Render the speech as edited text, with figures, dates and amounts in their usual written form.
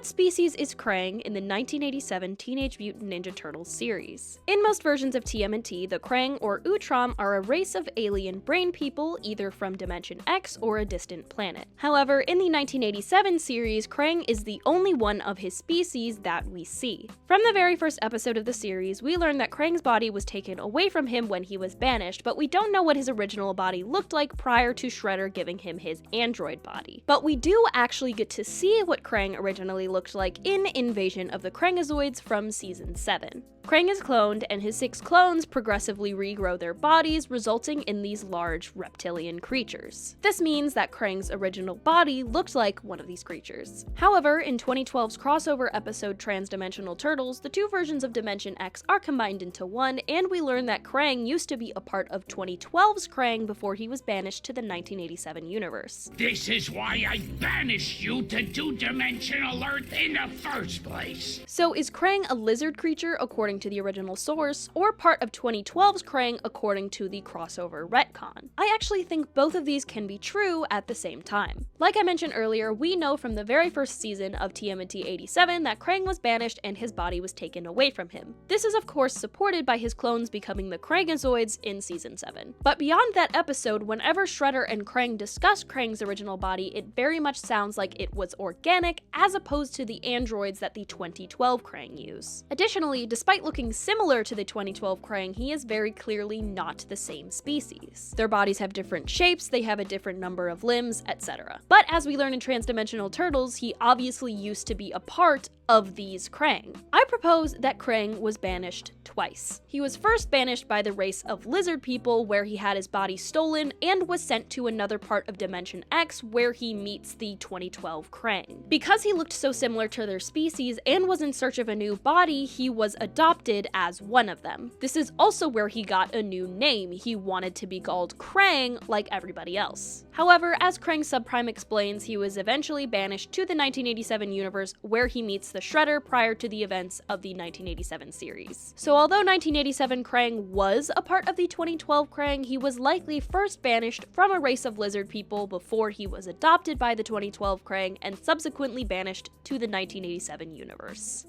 What species is Krang in the 1987 Teenage Mutant Ninja Turtles series? In most versions of TMNT, the Krang or Utrom are a race of alien brain people either from Dimension X or a distant planet. However, in the 1987 series, Krang is the only one of his species that we see. From the very first episode of the series, we learn that Krang's body was taken away from him when he was banished, but we don't know what his original body looked like prior to Shredder giving him his android body. But we do actually get to see what Krang originally looked like in Invasion of the Krangazoids from Season 7. Krang is cloned, and his 6 clones progressively regrow their bodies, resulting in these large reptilian creatures. This means that Krang's original body looked like one of these creatures. However, in 2012's crossover episode Transdimensional Turtles, the 2 versions of Dimension X are combined into one, and we learn that Krang used to be a part of 2012's Krang before he was banished to the 1987 universe. This is why I banished you to 2-dimensional Earth in the first place! So is Krang a lizard creature according to the original source, or part of 2012's Krang according to the crossover retcon? I actually think both of these can be true at the same time. Like I mentioned earlier, we know from the very first season of TMNT 87 that Krang was banished and his body was taken away from him. This is of course supported by his clones becoming the Krangazoids in Season 7. But beyond that episode, whenever Shredder and Krang discuss Krang's original body, it very much sounds like it was organic as opposed to the androids that the 2012 Krang use. Additionally, despite looking similar to the 2012 Krang, he is very clearly not the same species. Their bodies have different shapes, they have a different number of limbs, etc. But as we learn in Transdimensional Turtles, he obviously used to be a part of these Krang. I propose that Krang was banished twice. He was first banished by the race of lizard people, where he had his body stolen, and was sent to another part of Dimension X where he meets the 2012 Krang. Because he looked so similar to their species and was in search of a new body, he was adopted as one of them. This is also where he got a new name. He wanted to be called Krang like everybody else. However, as Krang Subprime explains, he was eventually banished to the 1987 universe where he meets the Shredder prior to the events of the 1987 series. So although 1987 Krang was a part of the 2012 Krang, he was likely first banished from a race of lizard people before he was adopted by the 2012 Krang and subsequently banished to the 1987 universe.